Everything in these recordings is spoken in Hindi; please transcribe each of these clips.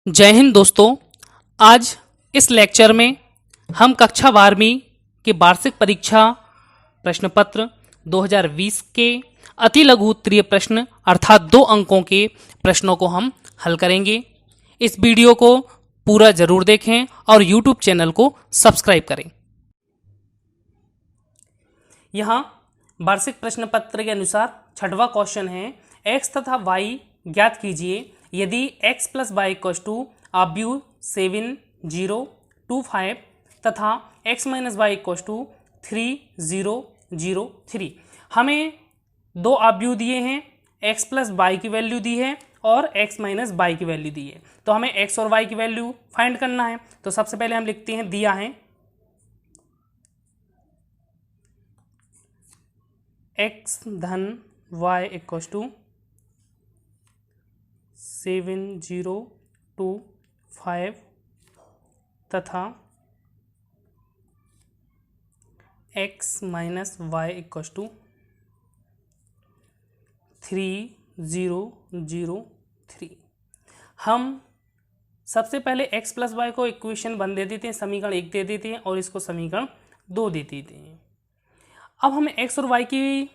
जय हिंद दोस्तों। आज इस लेक्चर में हम कक्षा 12वीं के वार्षिक परीक्षा प्रश्न पत्र 2020 के अति लघु उत्तरीय प्रश्न अर्थात 2 अंकों के प्रश्नों को हम हल करेंगे। इस वीडियो को पूरा जरूर देखें और YouTube चैनल को सब्सक्राइब करें। यहाँ वार्षिक प्रश्न पत्र के अनुसार 6वां क्वेश्चन है, x तथा y ज्ञात कीजिए यदि x plus Y equals to आव्यूह 7 0 2 5 तथा x minus Y equals to 3 0 0 3। हमें 2 आव्यूह दिए हैं, x प्लस वाई की वैल्यू दी है और x माइनस वाई की वैल्यू दी है। तो हमें x और y की वैल्यू फाइंड करना है। तो सबसे पहले हम लिखते हैं, दिया है x धन y इक्वल्स टू 7 0 2 5 तथा x minus Y equals to 3 0 0 3। हम सबसे पहले x प्लस वाई को इक्वेशन 1 दे देते हैं, समीकरण 1 दे देते हैं और इसको समीकरण 2 दे देते हैं। अब हमें x और y की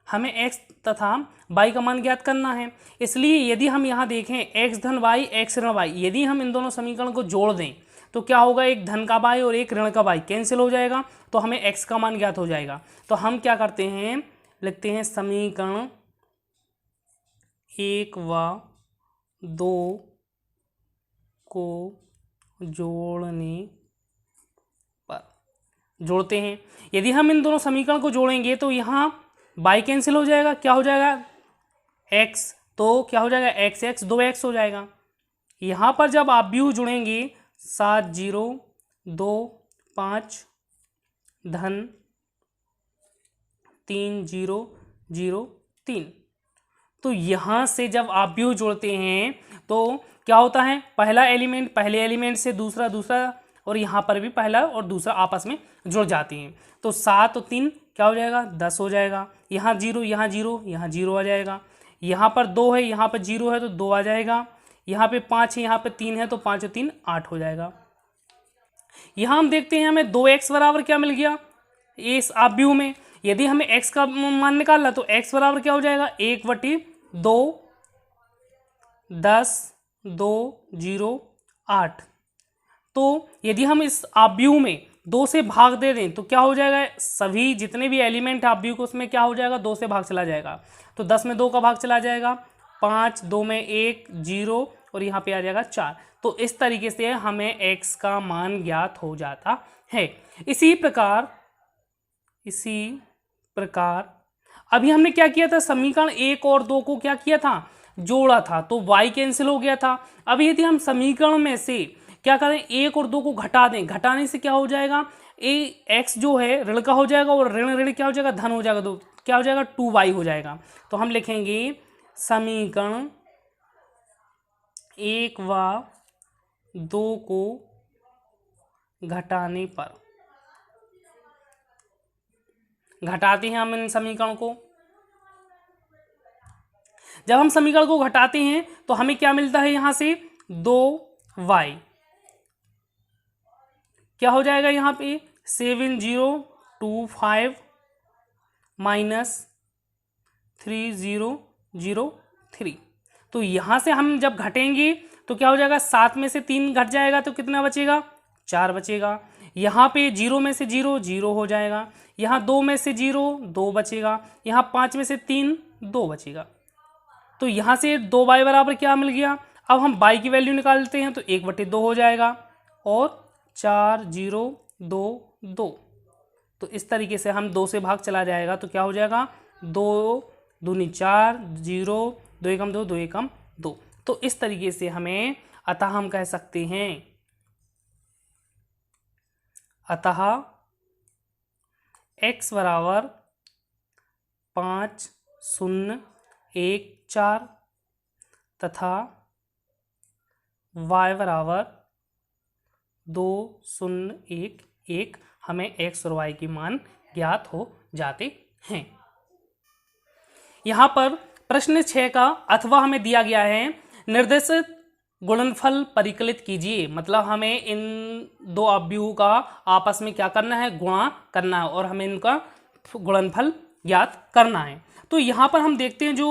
हमें x तथा y का मान ज्ञात करना है। इसलिए यदि हम यहाँ देखें x धन y x ऋण y, यदि हम इन दोनों समीकरण को जोड़ दें तो क्या होगा, एक धन का y और एक ऋण का y कैंसिल हो जाएगा, तो हमें x का मान ज्ञात हो जाएगा। तो हम क्या करते हैं, लिखते हैं समीकरण 1 व 2 को जोड़ने पर जोड़ते हैं। यदि हम इन दोनों समीकरण को जोड़ेंगे तो यहाँ y कैंसिल हो जाएगा, क्या हो जाएगा x, तो क्या हो जाएगा x x 2x हो जाएगा। यहाँ पर जब आप आव्यूह जुड़ेंगे 7 0 2 5 धन 3 0 0 3, तो यहाँ से जब आव्यूह जोड़ते हैं तो क्या होता है, पहला एलिमेंट पहले एलिमेंट से दूसरा दूसरा और यहाँ पर भी पहला और दूसरा आपस में जुड़ जाते हैं। तो 7 और 3 क्या हो जाएगा 10 हो जाएगा। यहाँ 0 यहाँ 0 यहाँ 0 आ जाएगा। यहाँ पर 2 है यहाँ पर 0 है तो 2 आ जाएगा। यहाँ पे 5 है यहाँ पे 3 है तो 5 और 3 8 हो जाएगा। यहाँ हम देखते हैं हमें 2x बराबर क्या मिल गया इस आव्यूह में। यदि हमें x का मान निकालना तो x बराबर क्या हो जाएगा 1/2 10 2 0 8। तो यदि हम इस आव्यूह में 2 से भाग दे दें तो क्या हो जाएगा, सभी जितने भी एलिमेंट आव्यूह को उसमें क्या हो जाएगा 2 से भाग चला जाएगा। तो 10 में 2 का भाग चला जाएगा, 5 2 में 1 0 और यहाँ पे आ जाएगा 4। तो इस तरीके से हमें x का मान ज्ञात हो जाता है। इसी प्रकार अभी हमने क्या किया था, समीकरण 1 और 2 को क्या किया था, जोड़ा था, तो y कैंसिल हो गया था। अब यदि हम समीकरण में से क्या करें, 1 और 2 को घटा दें, घटाने से क्या हो जाएगा, x जो है ऋण का हो जाएगा और ऋण ऋण क्या हो जाएगा धन हो जाएगा, तो क्या हो जाएगा 2y हो जाएगा। तो हम लिखेंगे समीकरण 1 व 2 को घटाने पर, घटाते हैं हम इन समीकरण को। जब हम समीकरण को घटाते हैं तो हमें क्या मिलता है, यहां से 2y क्या हो जाएगा, यहाँ पे 7 0 2 5 माइनस 3 0 0 3। तो यहाँ से हम जब घटेंगे तो क्या हो जाएगा, 7 में से 3 घट जाएगा तो कितना बचेगा 4 बचेगा। यहाँ पे 0 में से 0 0 हो जाएगा, यहाँ 2 में से 0 2 बचेगा, यहाँ 5 में से 3 2 बचेगा। तो यहाँ से 2y बराबर क्या मिल गया। अब हम y की वैल्यू निकालते हैं तो 1/2 हो जाएगा और 4 0 2 2। तो इस तरीके से हम 2 से भाग चला जाएगा तो क्या हो जाएगा 2 दूनी 4 0 2 एकम 2 2 एकम 2। तो इस तरीके से हमें अतः हम कह सकते हैं, अतः x बराबर 5 0 1 4 तथा y बराबर 2 0 1 1। हमें x और y की मान ज्ञात हो जाते हैं। यहाँ पर प्रश्न 6 का अथवा हमें दिया गया है, निर्देशित गुणनफल परिकलित कीजिए, मतलब हमें इन दो अवयवों का आपस में क्या करना है, गुणा करना है और हमें इनका गुणनफल ज्ञात करना है। तो यहाँ पर हम देखते हैं जो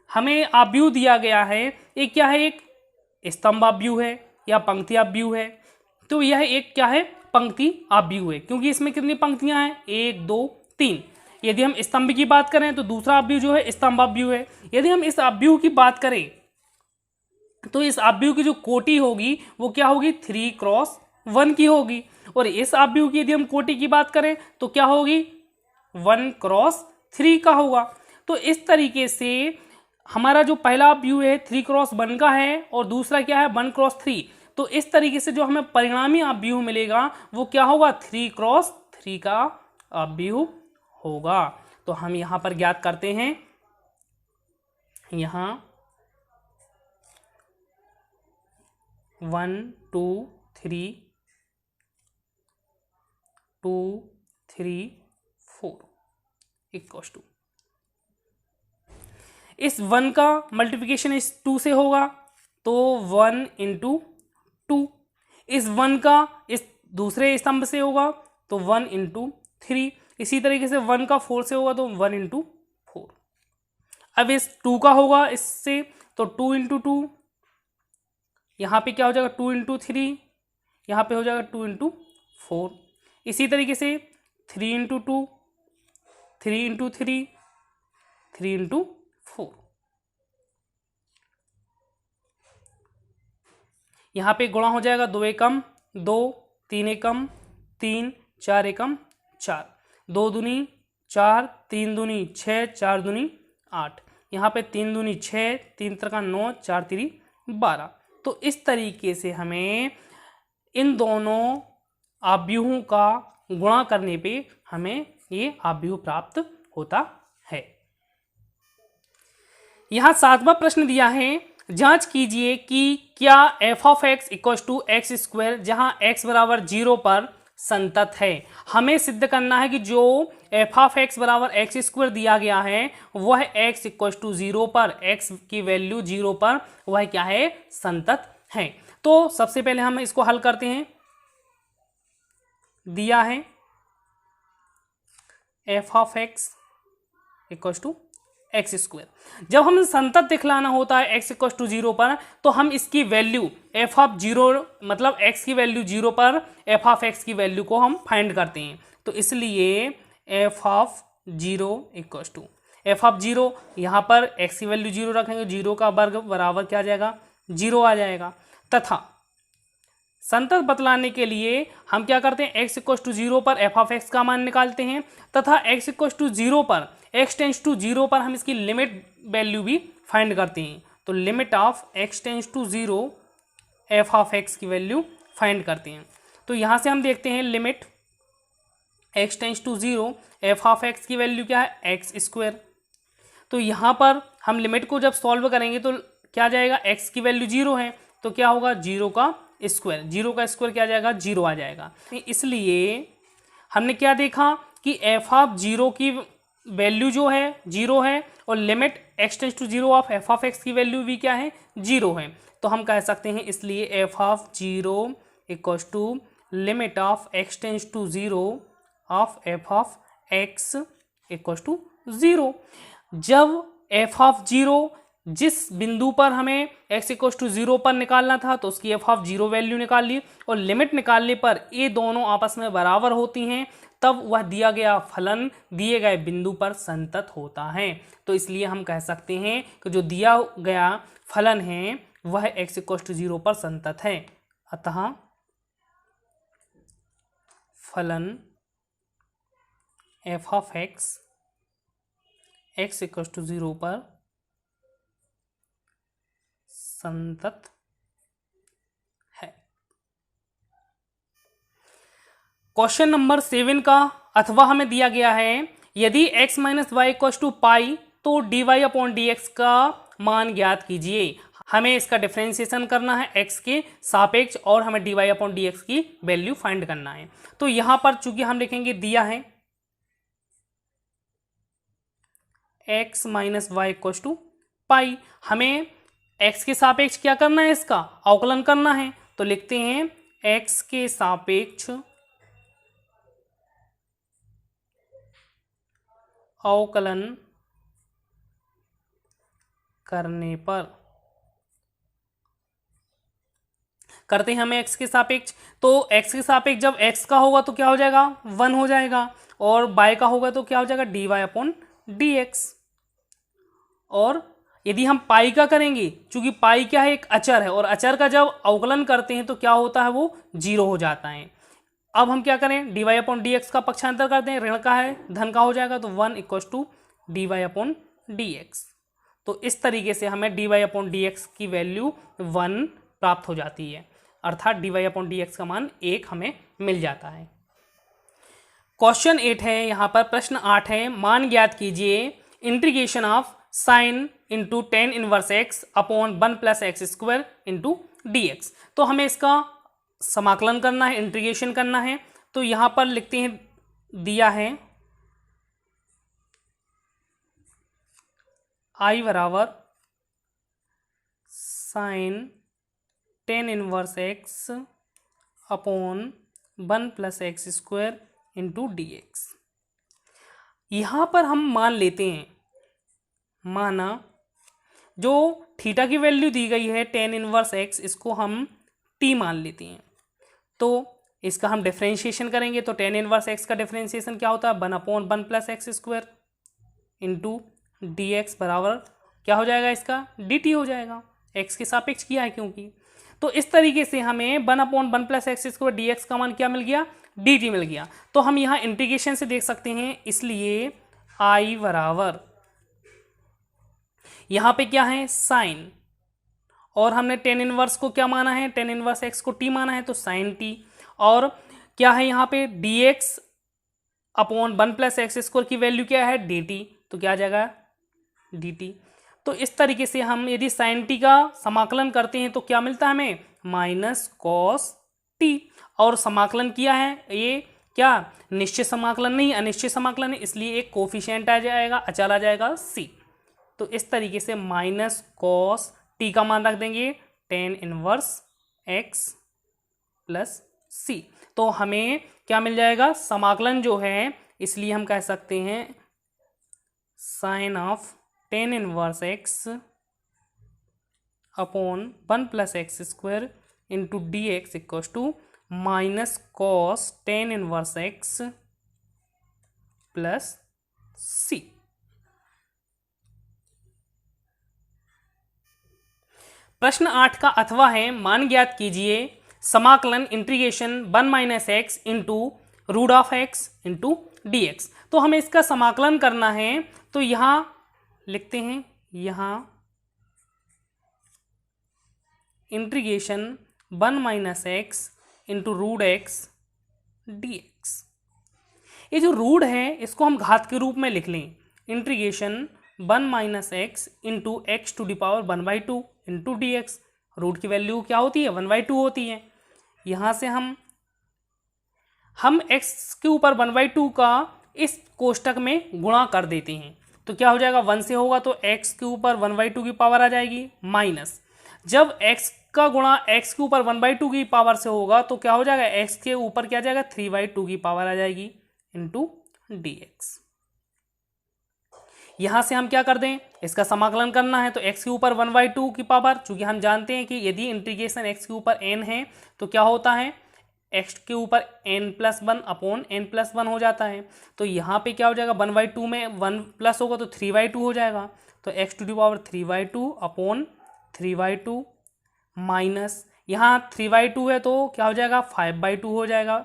हमें अवयव दिया गया है ये क्या है, एक स्तंभ अवयव है या पंक्ति अवयव है। तो यह एक क्या है, पंक्ति अवयव है, क्योंकि इसमें कितनी पंक्तियां हैं, 1 2 3। यदि हम स्तंभ की बात करें तो दूसरा अवयव जो है स्तंभ अवयव है। यदि हम इस अवयव की बात करें तो इस अवयव की जो कोटि होगी वो क्या होगी, 3x1 की होगी। और इस अवयव की यदि हम कोटि की बात करें तो क्या होगी, 1x3 का होगा। तो इस तरीके से हमारा जो पहला अवयव है 3x1 का है और दूसरा क्या है 1x3। तो इस तरीके से जो हमें परिणामी अवयव मिलेगा वो क्या होगा, 3x3 का अवयव होगा। तो हम यहां पर ज्ञात करते हैं, यहां 1 2 3 2 3 4 इक्वल्स टू, इस 1 का मल्टीप्लिकेशन इस 2 से होगा तो 1 इंटू 2, इस 1 का इस दूसरे स्तंभ से होगा तो 1 इंटू 3, इसी तरीके से 1 का 4 से होगा तो 1 इंटू 4। अब इस 2 का होगा इससे तो 2 इंटू 2, यहाँ पे क्या हो जाएगा 2 इंटू 3, यहाँ पे हो जाएगा 2 इंटू 4। इसी तरीके से 3 इंटू 2, 3 इंटू 3, 3 इंटू 4। यहाँ पे गुणा हो जाएगा 2 एकम 2, 3 एकम 3, 4 एकम 4, 2 दूनी 4, 3 दूनी 6, 4 दूनी 8, यहाँ पे 3 दूनी 6, 3 त्रिका 9, 4 तिरी 12। तो इस तरीके से हमें इन दोनों अवयवों का गुणा करने पे हमें ये अवयव प्राप्त होता है। यहाँ 7वां प्रश्न दिया है, जांच कीजिए कि क्या f of x equal to X square जहां x बराबर 0 पर संतत है। हमें सिद्ध करना है कि जो f ऑफ x बराबर एक्स स्क्वायर दिया गया है वह x इक्वल टू 0 पर, x की वैल्यू 0 पर वह क्या है, संतत है। तो सबसे पहले हम इसको हल करते हैं। दिया है f of x equal to X square, जब हमें संतत दिखलाना होता है x इक्वल टू 0 पर तो हम इसकी वैल्यू f ऑफ 0 मतलब x की वैल्यू 0 पर f ऑफ x की वैल्यू को हम फाइंड करते हैं। तो इसलिए f of 0 equal to f of 0, यहाँ पर x की वैल्यू 0 रखेंगे, 0 का वर्ग बराबर क्या आ जाएगा, 0 आ जाएगा। तथा संतत बतलाने के लिए हम क्या करते हैं, x इक्वल टू 0 पर f ऑफ x का मान निकालते हैं तथा x इक्वल टू 0 पर x टेंस टू 0 पर हम इसकी लिमिट वैल्यू भी फाइंड करते हैं। तो limit of x tends to 0 f of x की वैल्यू फाइंड करते हैं। तो यहाँ से हम देखते हैं limit x tends to 0 f of x की वैल्यू क्या है, एक्स स्क्वायर। तो यहाँ पर हम लिमिट को जब सॉल्व करेंगे तो क्या आ जाएगा, x की वैल्यू 0 है तो क्या होगा, 0 का स्क्वायर, 0 का स्क्वायर क्या आ जाएगा, 0 आ जाएगा। इसलिए हमने क्या देखा कि f ऑफ 0 की वैल्यू जो है 0 है और limit x tends to 0 of f of x की वैल्यू भी क्या है, 0 है। तो हम कह सकते हैं इसलिए f of 0 equal to limit of x tends to 0 of f of x equal to 0। जब f ऑफ 0 जिस बिंदु पर हमें x इक्वल टू 0 पर निकालना था तो उसकी f ऑफ 0 वैल्यू निकाल ली और लिमिट निकालने पर ये दोनों आपस में बराबर होती हैं, तब वह दिया गया फलन दिए गए बिंदु पर संतत होता है। तो इसलिए हम कह सकते हैं कि जो दिया गया फलन है वह x इक्वल टू 0 पर संतत है। अतः फलन f of x equal to 0 पर संतत है। क्वेश्चन नंबर 7 का अथवा हमें दिया गया है, यदि x minus y equal to pi तो dy अपॉन डी एक्स का मान ज्ञात कीजिए। हमें इसका डिफरेंशिएशन करना है x के सापेक्ष और हमें dy अपॉन डी एक्स की वैल्यू फाइंड करना है। तो यहां पर चूंकि हम लिखेंगे दिया है x minus y equal to pi, हमें x के सापेक्ष क्या करना है, इसका अवकलन करना है। तो लिखते हैं x के सापेक्ष अवकलन करने पर, करते हैं हमें x के सापेक्ष। तो x के सापेक्ष जब x का होगा तो क्या हो जाएगा, 1 हो जाएगा, और y का होगा तो क्या हो जाएगा, dy/dx। और यदि हम पाई का करेंगे, चूंकि पाई क्या है, एक अचर है, और अचर का जब अवकलन करते हैं तो क्या होता है, वो 0 हो जाता है। अब हम क्या करें, dy/dx का पक्षांतर करते हैं, ऋण का है धन का हो जाएगा, तो 1 = dy/dx। तो इस तरीके से हमें dy/dx की वैल्यू 1 प्राप्त हो जाती है, अर्थात dy/dx का मान 1 हमें मिल जाता है। क्वेश्चन 8 है, यहाँ पर प्रश्न 8 है, मान ज्ञात कीजिए integration of sine into ten inverse X upon 1 + x² into dx। तो हमें इसका समाकलन करना है, इंटीग्रेशन करना है। तो यहाँ पर लिखते हैं, दिया है I बराबर sine tan inverse X upon 1 + x² into dx। यहाँ पर हम मान लेते हैं, माना जो थीटा की वैल्यू दी गई है टेन इनवर्स एक्स, इसको हम t मान लेते हैं। तो इसका हम डिफरेंशिएशन करेंगे, तो टेन इनवर्स एक्स का डिफरेंशिएशन क्या होता है, 1/1 + x² इंटू dx बराबर क्या हो जाएगा, इसका dt हो जाएगा, x के सापेक्ष किया है क्योंकि। तो इस तरीके से हमें 1/1 + x² dx का मान क्या मिल गया, dt मिल गया। तो हम यहाँ इंटीग्रेशन से देख सकते हैं, इसलिए I बराबर यहाँ पे क्या है, साइन, और हमने टेन इनवर्स को क्या माना है, टेन इनवर्स एक्स को t माना है, तो साइन t। और क्या है यहाँ पे dx अपॉन 1 + x² की वैल्यू क्या है, dt, तो क्या आ जाएगा dt। तो इस तरीके से हम यदि साइन t का समाकलन करते हैं तो क्या मिलता है हमें, -cos t। और समाकलन किया है, ये क्या निश्चित समाकलन नहीं, अनिश्चित समाकलन है, इसलिए एक कोफिशिएंट आ जाएगा, अचर आ जाएगा c। तो इस तरीके से -cos t का मान रख देंगे टेन इनवर्स x + c। तो हमें क्या मिल जाएगा, समाकलन जो है, इसलिए हम कह सकते हैं sine of tan inverse x upon 1 + x² into dx = -cos tan inverse x + c। प्रश्न 8 का अथवा है, मान ज्ञात कीजिए समाकलन integration 1 - x into √x into dx। तो हमें इसका समाकलन करना है, तो यहाँ लिखते हैं, यहाँ integration 1 - x into √x dx। ये जो रूट है इसको हम घात के रूप में लिख लें, integration 1 - x into x⁻1/2 into dx। Root की वैल्यू क्या होती है, 1/2 होती है। यहाँ से हम x के ऊपर 1/2 का इस कोष्टक में गुणा कर देते हैं, तो क्या हो जाएगा, 1 से होगा तो x के ऊपर 1/2 की पावर आ जाएगी, माइनस जब x का गुणा x के ऊपर 1/2 की पावर से होगा तो क्या हो जाएगा, x के ऊपर क्या जाएगा, 3/2 की पावर आ जाएगी इंटू dx। यहां से हम क्या कर दें, इसका समाकलन करना है, तो x के ऊपर 1/2 की पावर, चूंकि हम जानते हैं कि यदि इंटीग्रेशन x के ऊपर n है तो क्या होता है, x के ऊपर n+1 अपॉन n+1 हो जाता है। तो यहाँ पे क्या हो जाएगा, 1/2 में 1 प्लस होगा तो 3/2 हो जाएगा, तो x⁻3/2 अपॉन 3/2 माइनस यहाँ 3/2 है तो क्या हो जाएगा, 5/2 हो जाएगा,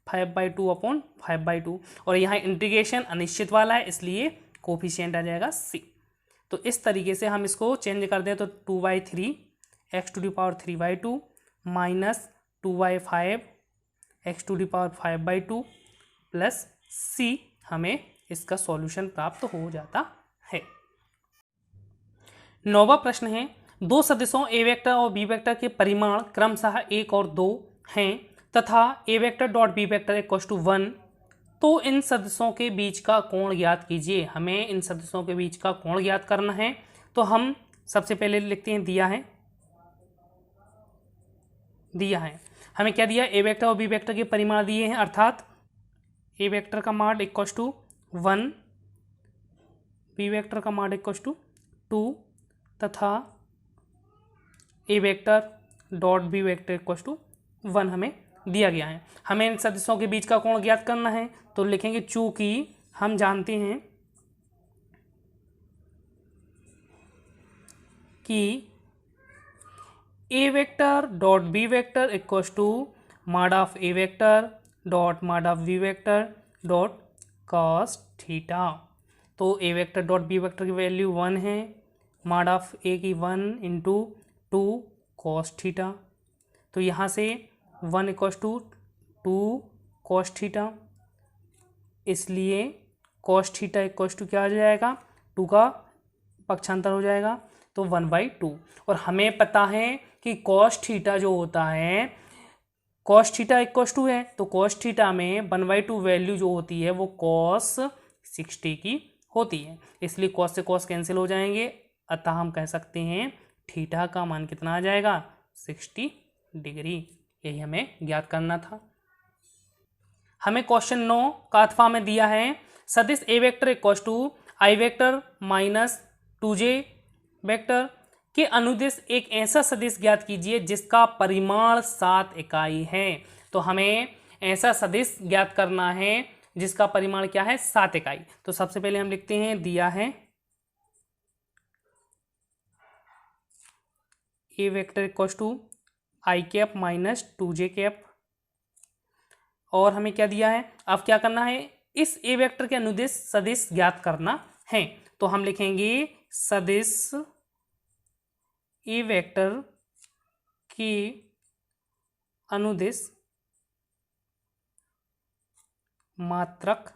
5/2 अपॉन 5/2। और यहाँ इंटीग्रेशन अनिश्चित वाला है, इसलिए कोफिशिएंट आ जाएगा c। तो इस तरीके से हम इसको चेंज कर दें, तो 2/3 x⁻3/2 minus 2/5 x⁵/2 plus c, हमें इसका सॉल्यूशन प्राप्त हो जाता है। 9वां प्रश्न है, दो सदिशों a वेक्टर और b वेक्टर के परिमाण क्रमशः 1 और 2 हैं तथा a vector dot b vector = 1, तो इन सदिशों के बीच का कोण ज्ञात कीजिए। हमें इन सदिशों के बीच का कोण ज्ञात करना है, तो हम सबसे पहले लिखते हैं दिया है हमें क्या दिया, ए वेक्टर और बी वेक्टर के परिमाण दिए हैं, अर्थात ए वेक्टर का मान इक्वल टू 1, बी वेक्टर का मान इक्वल टू 2 तथा a vector dot B vector equal to 1 हमें दिया गया है। हमें इन सदिशों के बीच का कोण ज्ञात करना है, तो लिखेंगे चूंकि हम जानते हैं कि A vector dot B vector equal to mod of A vector dot mod of B vector dot cos theta. तो A vector dot B vector की वैल्यू 1 है, मॉड ऑफ ए की 1 इंटू 2 कॉस थीटा। तो यहाँ से 1 इक्वल टू 2 कॉस थीटा, इसलिए कॉस थीटा इक्वल टू क्या हो जाएगा, 2 का पक्षांतर हो जाएगा, तो 1/2। और हमें पता है कि कॉस थीटा जो होता है, कॉस थीटा इक्वल टू है, तो कॉस थीटा में 1/2 वैल्यू जो होती है वो कॉस 60 की होती है, इसलिए कॉस से कॉस कैंसिल हो जाएंगे, अतः हम कह सकते हैं थीटा का मान कितना आ जाएगा, 60 डिग्री। यही हमें ज्ञात करना था। हमें क्वेश्चन 9 का अथवा में दिया है सदिश A vector equal to I vector minus 2j vector के अनुदिश एक ऐसा सदिश ज्ञात कीजिए जिसका परिमाण 7 इकाई है। तो हमें ऐसा सदिश ज्ञात करना है जिसका परिमाण क्या है, 7 इकाई। तो सबसे पहले हम लिखते हैं दिया है A vector equal to I cap minus 2j cap, और हमें क्या दिया है, अब क्या करना है, इस ए वेक्टर के अनुदिश सदिश ज्ञात करना है। तो हम लिखेंगे सदिश ए वेक्टर की अनुदिश मात्रक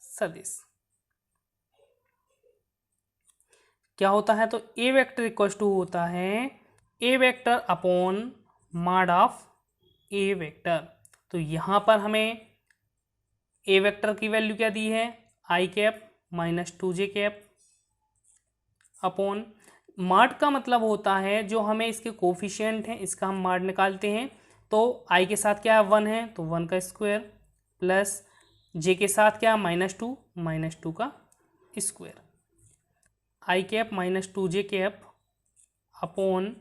सदिश क्या होता है, तो ए वेक्टर इक्वल टू होता है A vector upon mod of A vector. तो यहाँ पर हमें ए वेक्टर की वैल्यू क्या दी है, I cap minus 2j cap upon mod का मतलब होता है जो हमें इसके कोफिशिएंट हैं इसका हम मॉड निकालते हैं। तो आई के साथ क्या है, 1 है, तो 1 का स्क्वायर प्लस जे के साथ क्या, -2 का square, I cap minus 2j cap upon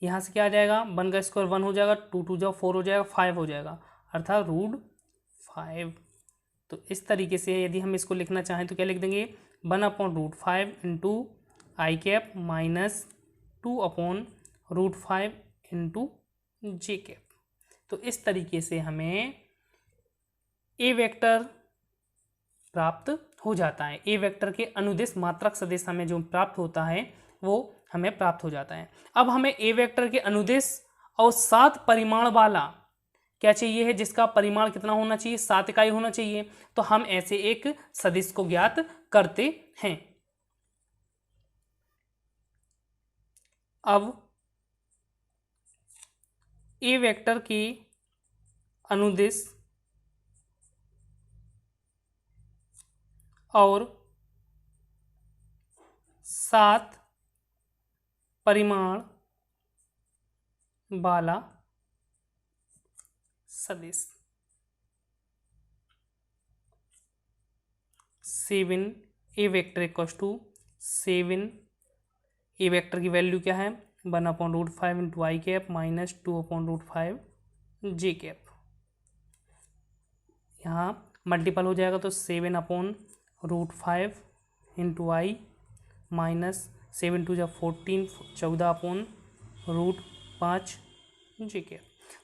यहाँ से क्या आ जाएगा, 1 का स्क्वायर 1 हो जाएगा, 2 2 जा 4 हो जाएगा, 5 हो जाएगा, अर्थात √5। तो इस तरीके से यदि हम इसको लिखना चाहें तो क्या लिख देंगे, 1/√5 into I cap minus 2/√5 into J cap. तो इस तरीके से हमें ए वेक्टर प्राप्त हो जाता है, ए वेक्टर के अनुदिश मात्रक सदिश हमें जो प्राप्त होता है वो हमें प्राप्त हो जाता है। अब हमें ए वेक्टर के अनुदिश और 7 परिमाण वाला क्या चाहिए है, जिसका परिमाण कितना होना चाहिए, 7 इकाई होना चाहिए। तो हम ऐसे एक सदिश को ज्ञात करते हैं। अब ए वेक्टर की अनुदिश और 7 परिमाण वाला सदिश 7 A vector equal to 7, A vector की वैल्यू क्या है, 1/√5 into I cap minus 2/√5 J cap, यहाँ मल्टीपल हो जाएगा तो 7/√5 इंटू आई माइनस 7 2 14, 14/5 जी के।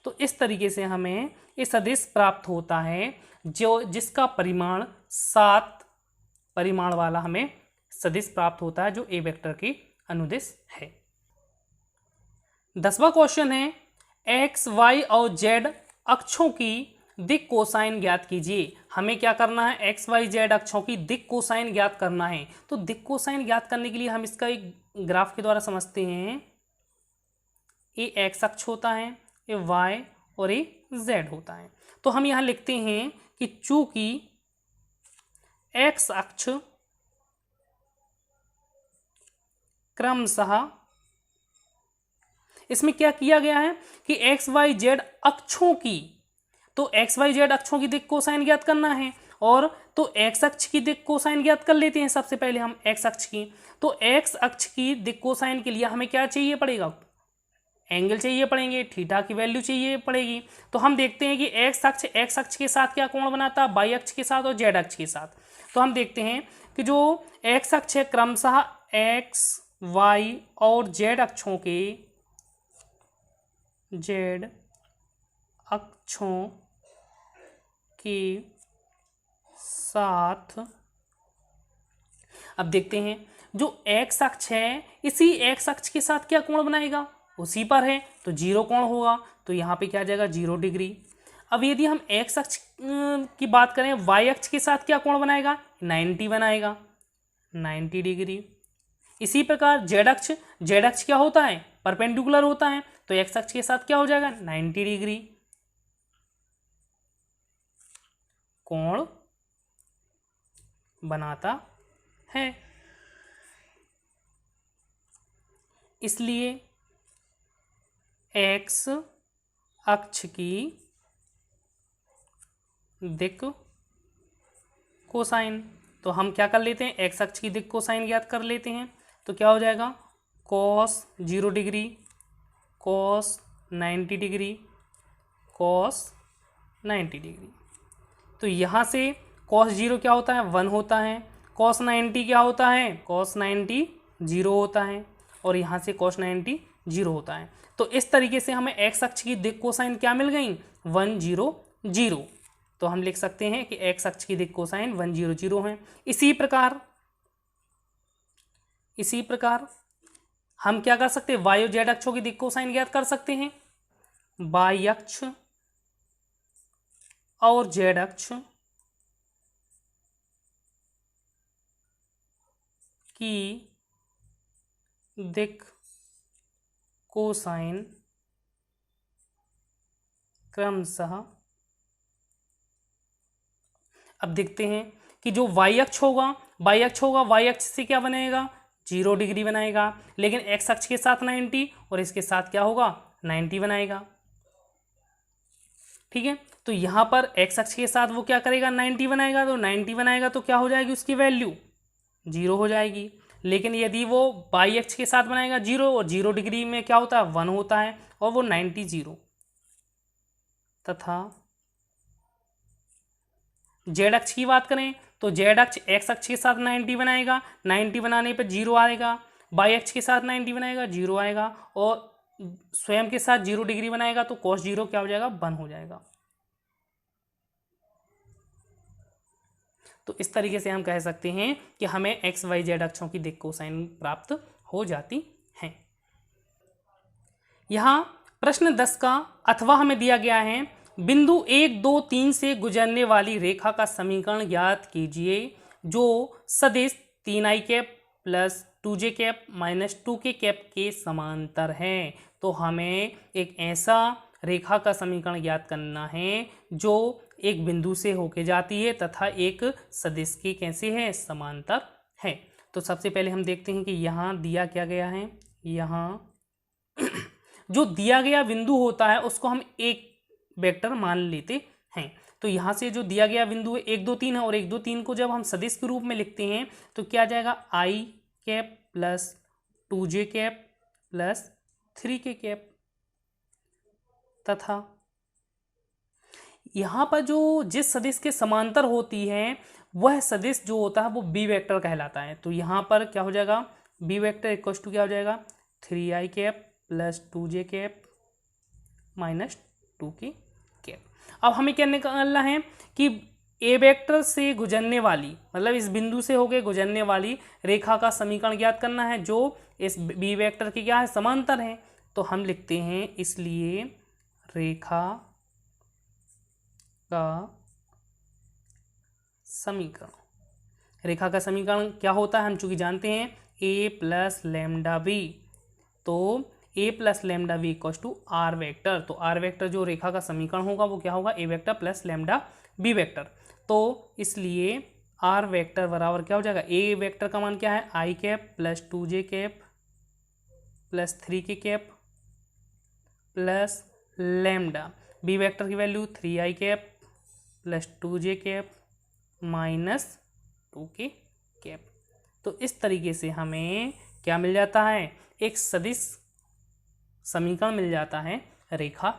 तो इस तरीके से हमें ये सदिश प्राप्त होता है जो जिसका परिमाण 7 परिमाण वाला हमें सदिश प्राप्त होता है जो ए वेक्टर की अनुदिश है। 10वां क्वेश्चन है एक्स वाई और जेड अक्षों की दिक कोसाइन ज्ञात कीजिए। हमें क्या करना है, एक्स वाई जेड अक्षों की दिक कोसाइन ज्ञात करना है। तो दिक कोसाइन ज्ञात करने के लिए हम इसका एक ग्राफ के द्वारा समझते हैं। ये एक्स अक्ष होता है, ये वाई और ये जेड होता है। तो हम यहाँ लिखते हैं कि चूंकि एक्स अक्ष क्रमशः, इसमें क्या किया गया है कि एक्स वाई जेड अक्षों की, तो एक्स वाई जेड अक्षों की दिक् कोसाइन ज्ञात करना है, और तो एक्स अक्ष की दिक् कोसाइन ज्ञात कर लेते हैं सबसे पहले हम एक्स अक्ष की। तो एक्स अक्ष की दिक् कोसाइन के लिए हमें क्या चाहिए पड़ेगा, एंगल चाहिए पड़ेंगे, थीटा की वैल्यू चाहिए पड़ेगी। तो हम देखते हैं कि एक्स अक्ष के साथ क्या कोण बनाता है, वाई अक्ष के साथ और जेड अक्ष के साथ। तो हम देखते हैं कि जो एक्स अक्ष है क्रमशः एक्स वाई और जेड अक्षों के, जेड अक्षों के साथ, अब देखते हैं जो एक्स अक्ष है इसी एक्स अक्ष के साथ क्या कोण बनाएगा, उसी पर है तो जीरो कोण होगा, तो यहाँ पे क्या आ जाएगा 0 डिग्री। अब यदि हम एक्स अक्ष की बात करें, वाई अक्ष के साथ क्या कोण बनाएगा, 90 बनाएगा, 90 डिग्री। इसी प्रकार जेड अक्ष क्या होता है, परपेंडिकुलर होता है, तो एक्स अक्ष के साथ क्या हो जाएगा 90 डिग्री कोण बनाता है। इसलिए एक्स अक्ष की दिक् कोसाइन, तो हम क्या कर लेते हैं, एक्स अक्ष की दिक् कोसाइन ज्ञात कर लेते हैं। तो क्या हो जाएगा cos 0 degree, cos 90 degree, cos 90 degree. तो यहाँ से कॉस 0 क्या होता है 1 होता है, कॉस 90 क्या होता है, कॉस 90 0 होता है, और यहाँ से कॉस 90 0 होता है। तो इस तरीके से हमें एक्स अक्ष की दिक् कोसाइन क्या मिल गई 1 0 0। तो हम लिख सकते हैं कि एक्स अक्ष की दिक् कोसाइन 1 0 0 है। इसी प्रकार हम क्या कर सकते हैं, वाई और जेड अक्षों की दिक् कोसाइन ज्ञात कर सकते हैं। वाई अक्ष और जेड अक्ष की दिक् कोसाइन क्रमशः, अब देखते हैं कि जो वाई अक्ष होगा वाई अक्ष से क्या बनेगा 0 डिग्री बनाएगा, लेकिन एक्स अक्ष के साथ 90 और इसके साथ क्या होगा 90 बनाएगा। ठीक है, तो यहाँ पर एक्स अक्ष के साथ वो क्या करेगा 90 बनाएगा, तो 90 बनाएगा तो क्या हो जाएगी उसकी वैल्यू 0 हो जाएगी। लेकिन यदि वो वाई अक्ष के साथ बनाएगा 0, और 0 डिग्री में क्या होता है 1 होता है, और वो 90 0, तथा जेड अक्ष की बात करें तो जेड अक्ष एक्स अक्ष के साथ 90 बनाएगा, 90 बनाने पर 0 आएगा, वाई अक्ष के साथ 90 बनाएगा 0 आएगा, और स्वयं के साथ 0 डिग्री बनाएगा तो cos 0 क्या हो जाएगा 1 हो जाएगा। तो इस तरीके से हम कह सकते हैं कि हमें एक्स वाई जेड अक्षों की दिक् कोसाइन प्राप्त हो जाती है। यहाँ प्रश्न 10 का अथवा हमें दिया गया है, बिंदु 1 2 3 से गुजरने वाली रेखा का समीकरण ज्ञात कीजिए जो सदिश 3i cap plus 2j cap minus 2k cap के समांतर है। तो हमें एक ऐसा रेखा का समीकरण ज्ञात करना है जो एक बिंदु से होके जाती है तथा एक सदिश के कैसे है समांतर है। तो सबसे पहले हम देखते हैं कि यहाँ दिया क्या गया है, यहाँ जो दिया गया बिंदु होता है उसको हम एक वेक्टर मान लेते हैं। तो यहाँ से जो दिया गया बिंदु है 1 2 3 है, और 1 2 3 को जब हम सदिश के रूप में लिखते हैं तो क्या आ जाएगा i cap plus 2j cap plus 3k cap, तथा यहाँ पर जो जिस सदिश के समांतर होती है वह सदिश जो होता है वो बी वेक्टर कहलाता है। तो यहाँ पर क्या हो जाएगा बी वेक्टर इक्वल टू क्या हो जाएगा 3i cap plus 2j cap minus 2k cap. अब हमें क्या निकालना है कि ए वेक्टर से गुजरने वाली, मतलब इस बिंदु से होकर गुजरने वाली रेखा का समीकरण ज्ञात करना है जो इस बी वेक्टर के क्या है समांतर है। तो हम लिखते हैं इसलिए रेखा का समीकरण, रेखा का समीकरण क्या होता है हम चूंकि जानते हैं a प्लस लैम्डा बी, तो a plus lambda B equal to R vector. तो आर वेक्टर जो रेखा का समीकरण होगा वो क्या होगा a vector plus lambda B vector. तो इसलिए आर वेक्टर बराबर क्या हो जाएगा, a वेक्टर का मान क्या है i cap plus 2j cap plus 3 K cap plus lambda, B vector की value 3i cap plus 2j cap minus 2 K cap. तो इस तरीके से हमें क्या मिल जाता है, एक सदिश समीकरण मिल जाता है रेखा